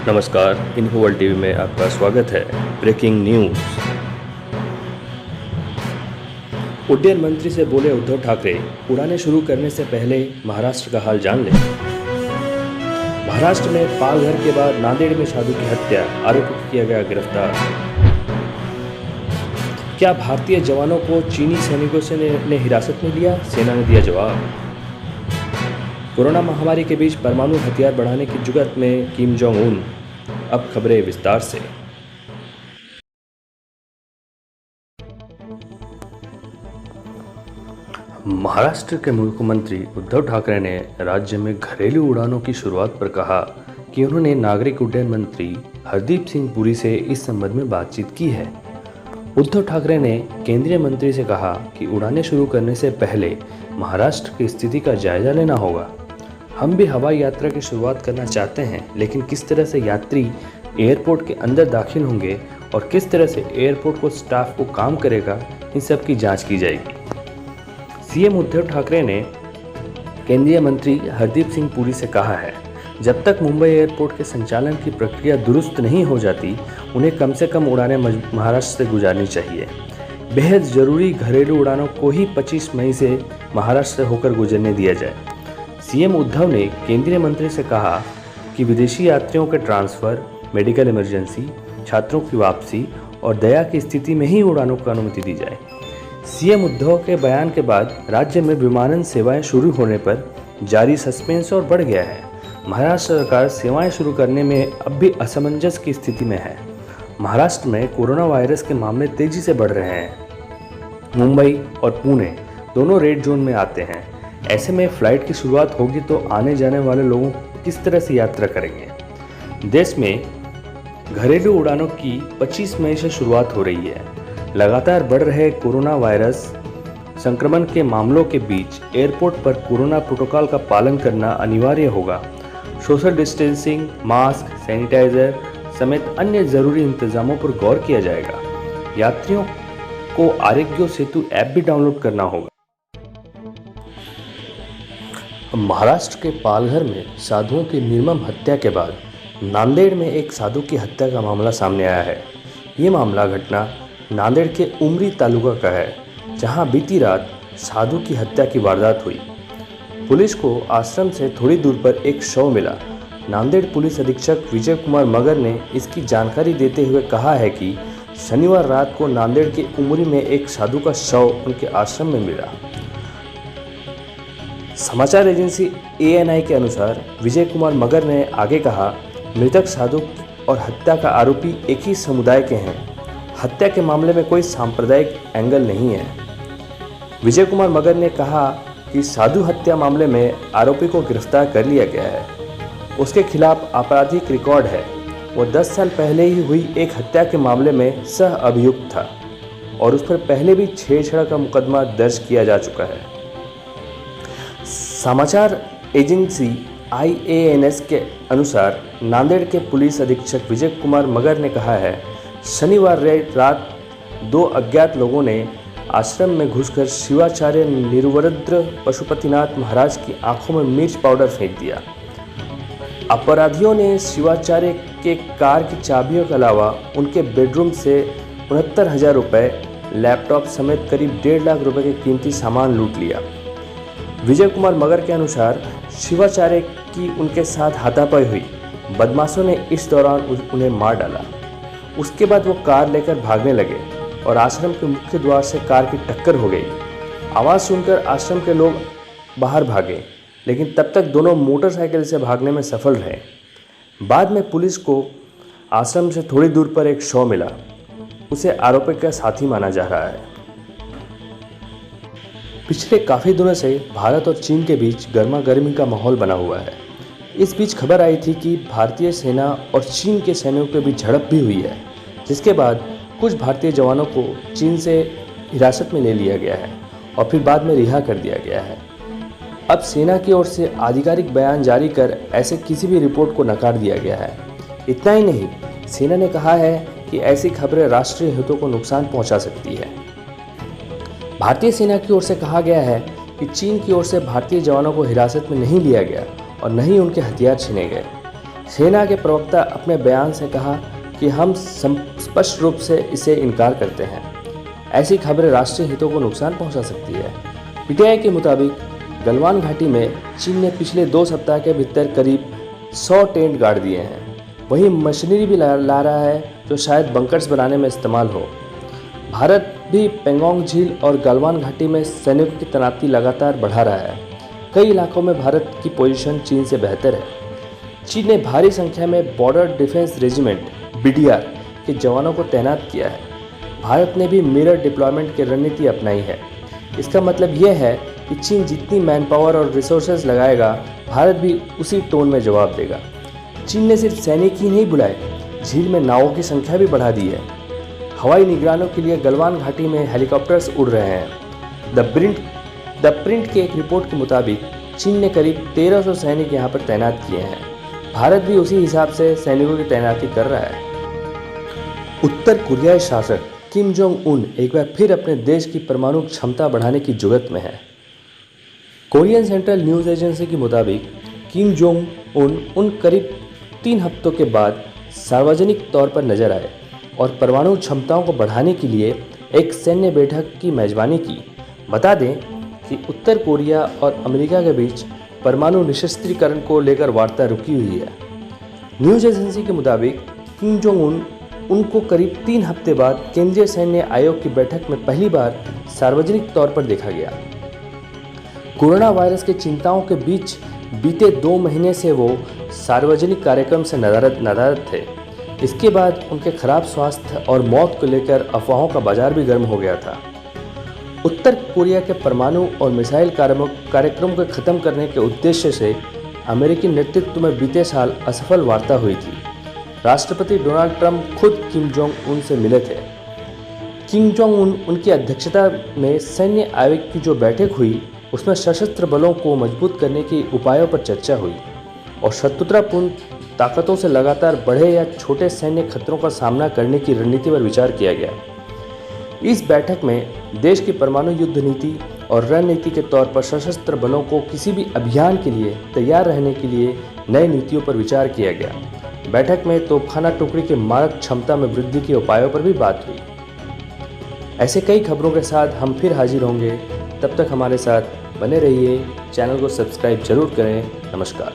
नमस्कार, info world TV में आपका स्वागत है। Breaking news. उड्डयन मंत्री से बोले उद्धव ठाकरे, उड़ानें शुरू करने से पहले महाराष्ट्र का हाल जान लें। महाराष्ट्र में पालघर के बाद नांदेड़ में साधु की हत्या, आरोपी किया गया गिरफ्तार। क्या भारतीय जवानों को चीनी सैनिकों ने हिरासत में लिया? सेना ने दिया जवाब। कोरोना महामारी के बीच परमाणु हथियार बढ़ाने की जुगत में किम जोंग उन। अब खबरें विस्तार से। महाराष्ट्र के मुख्यमंत्री उद्धव ठाकरे ने राज्य में घरेलू उड़ानों की शुरुआत पर कहा कि उन्होंने नागरिक उड्डयन मंत्री हरदीप सिंह पुरी से इस संबंध में बातचीत की है। उद्धव ठाकरे ने केंद्रीय मंत्री से कहा कि उड़ानें शुरू करने से पहले महाराष्ट्र की स्थिति का जायजा लेना होगा। हम भी हवाई यात्रा की शुरुआत करना चाहते हैं, लेकिन किस तरह से यात्री एयरपोर्ट के अंदर दाखिल होंगे और किस तरह से एयरपोर्ट को स्टाफ को काम करेगा, इन सब की जांच की जाएगी। सीएम उद्धव ठाकरे ने केंद्रीय मंत्री हरदीप सिंह पुरी से कहा है, जब तक मुंबई एयरपोर्ट के संचालन की प्रक्रिया दुरुस्त नहीं हो जाती, उन्हें कम से कम उड़ानें महाराष्ट्र से गुजारनी चाहिए। बेहद ज़रूरी घरेलू उड़ानों को ही 25 मई से महाराष्ट्र से होकर गुजरने दिया जाए। सीएम उद्धव ने केंद्रीय मंत्री से कहा कि विदेशी यात्रियों के ट्रांसफ़र, मेडिकल इमरजेंसी, छात्रों की वापसी और दया की स्थिति में ही उड़ानों को अनुमति दी जाए। सीएम उद्धव के बयान के बाद राज्य में विमानन सेवाएं शुरू होने पर जारी सस्पेंस और बढ़ गया है। महाराष्ट्र सरकार सेवाएं शुरू करने में अब भी असमंजस की स्थिति में है। महाराष्ट्र में कोरोना वायरस के मामले तेजी से बढ़ रहे हैं। मुंबई और पुणे दोनों रेड जोन में आते हैं। ऐसे में फ्लाइट की शुरुआत होगी तो आने जाने वाले लोगों किस तरह से यात्रा करेंगे। देश में घरेलू उड़ानों की 25 मई से शुरुआत हो रही है। लगातार बढ़ रहे कोरोना वायरस संक्रमण के मामलों के बीच एयरपोर्ट पर कोरोना प्रोटोकॉल का पालन करना अनिवार्य होगा। सोशल डिस्टेंसिंग, मास्क, सैनिटाइजर समेत अन्य ज़रूरी इंतजामों पर गौर किया जाएगा। यात्रियों को आरोग्य सेतु ऐप भी डाउनलोड करना होगा। महाराष्ट्र के पालघर में साधुओं की निर्मम हत्या के बाद नांदेड़ में एक साधु की हत्या का मामला सामने आया है। ये मामला घटना नांदेड़ के उमरी तालुका का है, जहां बीती रात साधु की हत्या की वारदात हुई। पुलिस को आश्रम से थोड़ी दूर पर एक शव मिला। नांदेड़ पुलिस अधीक्षक विजय कुमार मगर ने इसकी जानकारी देते हुए कहा है कि शनिवार रात को नांदेड़ के उमरी में एक साधु का शव उनके आश्रम में मिला। समाचार एजेंसी ANI के अनुसार विजय कुमार मगर ने आगे कहा, मृतक साधु और हत्या का आरोपी एक ही समुदाय के हैं। हत्या के मामले में कोई सांप्रदायिक एंगल नहीं है। विजय कुमार मगर ने कहा कि साधु हत्या मामले में आरोपी को गिरफ्तार कर लिया गया है। उसके खिलाफ आपराधिक रिकॉर्ड है। वो 10 साल पहले ही हुई एक हत्या के मामले में सह अभियुक्त था और उस पर पहले भी छेड़छाड़ का मुकदमा दर्ज किया जा चुका है। समाचार एजेंसी IANS के अनुसार नांदेड़ के पुलिस अधीक्षक विजय कुमार मगर ने कहा है, शनिवार रात 2 अज्ञात लोगों ने आश्रम में घुसकर शिवाचार्य निर्वरद्र पशुपतिनाथ महाराज की आंखों में मिर्च पाउडर फेंक दिया। अपराधियों ने शिवाचार्य के कार की चाबियों के अलावा उनके बेडरूम से 69,000 रुपये, लैपटॉप समेत करीब 1.5 लाख रुपए के कीमती सामान लूट लिया। विजय कुमार मगर के अनुसार शिवाचार्य की उनके साथ हाथापाई हुई। बदमाशों ने इस दौरान उन्हें मार डाला। उसके बाद वो कार लेकर भागने लगे और आश्रम के मुख्य द्वार से कार की टक्कर हो गई। आवाज़ सुनकर आश्रम के लोग बाहर भागे, लेकिन तब तक दोनों मोटरसाइकिल से भागने में सफल रहे। बाद में पुलिस को आश्रम से थोड़ी दूर पर एक शव मिला। उसे आरोपी का साथी माना जा रहा है। पिछले काफ़ी दिनों से भारत और चीन के बीच गर्मा गर्मी का माहौल बना हुआ है। इस बीच खबर आई थी कि भारतीय सेना और चीन के सैनिकों के बीच झड़प भी हुई है, जिसके बाद कुछ भारतीय जवानों को चीन से हिरासत में ले लिया गया है और फिर बाद में रिहा कर दिया गया है। अब सेना की ओर से आधिकारिक बयान जारी कर ऐसे किसी भी रिपोर्ट को नकार दिया गया है। इतना ही नहीं, सेना ने कहा है कि ऐसी खबरें राष्ट्रीय हितों को नुकसान पहुंचा सकती है। भारतीय सेना की ओर से कहा गया है कि चीन की ओर से भारतीय जवानों को हिरासत में नहीं लिया गया और न ही उनके हथियार छीने गए। सेना के प्रवक्ता अपने बयान से कहा कि हम स्पष्ट रूप से इसे इनकार करते हैं। ऐसी खबरें राष्ट्रीय हितों को नुकसान पहुंचा सकती है। पीटीआई के मुताबिक गलवान घाटी में चीन ने पिछले 2 सप्ताह के भीतर करीब 100 टेंट गाड़ दिए हैं। वहीं मशीनरी भी ला रहा है जो शायद बंकर्स बनाने में इस्तेमाल हो। भारत भी पेंगोंग झील और गलवान घाटी में सैनिकों की तैनाती लगातार बढ़ा रहा है। कई इलाकों में भारत की पोजीशन चीन से बेहतर है। चीन ने भारी संख्या में बॉर्डर डिफेंस रेजिमेंट BDR के जवानों को तैनात किया है। भारत ने भी मिरर डिप्लॉयमेंट की रणनीति अपनाई है। इसका मतलब यह है कि चीन जितनी मैन पावर और रिसोर्सेज लगाएगा, भारत भी उसी टोन में जवाब देगा। चीन ने सिर्फ सैनिक ही नहीं बुलाए, झील में नावों की संख्या भी बढ़ा दी है। हवाई निगरानों के लिए गलवान घाटी में हेलीकॉप्टर्स उड़ रहे हैं। द प्रिंट की एक रिपोर्ट के मुताबिक चीन ने करीब 1300 सैनिक यहां पर तैनात किए हैं। भारत भी उसी हिसाब से सैनिकों की तैनाती कर रहा है। उत्तर कोरियाई शासक किम जोंग उन एक बार फिर अपने देश की परमाणु क्षमता बढ़ाने की जुगत में है। कोरियन सेंट्रल न्यूज़ एजेंसी के मुताबिक किम जोंग उन करीब 3 हफ्तों के बाद सार्वजनिक तौर पर नजर आए और परमाणु क्षमताओं को बढ़ाने के लिए एक सैन्य बैठक की मेजबानी की। बता दें कि उत्तर कोरिया और अमेरिका के बीच परमाणु निशस्त्रीकरण को लेकर वार्ता रुकी हुई है। न्यूज़ एजेंसी के मुताबिक किम जोंग उनको करीब 3 हफ्ते बाद केंद्रीय सैन्य आयोग की बैठक में पहली बार सार्वजनिक तौर पर देखा गया। कोरोना वायरस के चिंताओं के बीच बीते 2 महीने से वो सार्वजनिक कार्यक्रम से नदारद थे। इसके बाद उनके खराब स्वास्थ्य और मौत को लेकर अफवाहों का बाजार भी गर्म हो गया था। उत्तर कोरिया के परमाणु और मिसाइल कार्यक्रम को खत्म करने के उद्देश्य से अमेरिकी नेतृत्व में बीते साल असफल वार्ता हुई थी। राष्ट्रपति डोनाल्ड ट्रंप खुद किम जोंग उन से मिले थे। किम जोंग उनकी अध्यक्षता में सैन्य आयोग की जो बैठक हुई उसमें सशस्त्र बलों को मजबूत करने के उपायों पर चर्चा हुई और शत्रुतापूर्ण ताकतों से लगातार बढ़े या छोटे सैन्य खतरों का सामना करने की रणनीति पर विचार किया गया। इस बैठक में देश की परमाणु युद्ध नीति और रणनीति के तौर पर सशस्त्र बलों को किसी भी अभियान के लिए तैयार रहने के लिए नई नीतियों पर विचार किया गया। बैठक में तोपखाना टुकड़ी की मारक क्षमता में वृद्धि के उपायों पर भी बात हुई। ऐसे कई खबरों के साथ हम फिर हाजिर होंगे। तब तक हमारे साथ बने रहिए। चैनल को सब्सक्राइब जरूर करें। नमस्कार।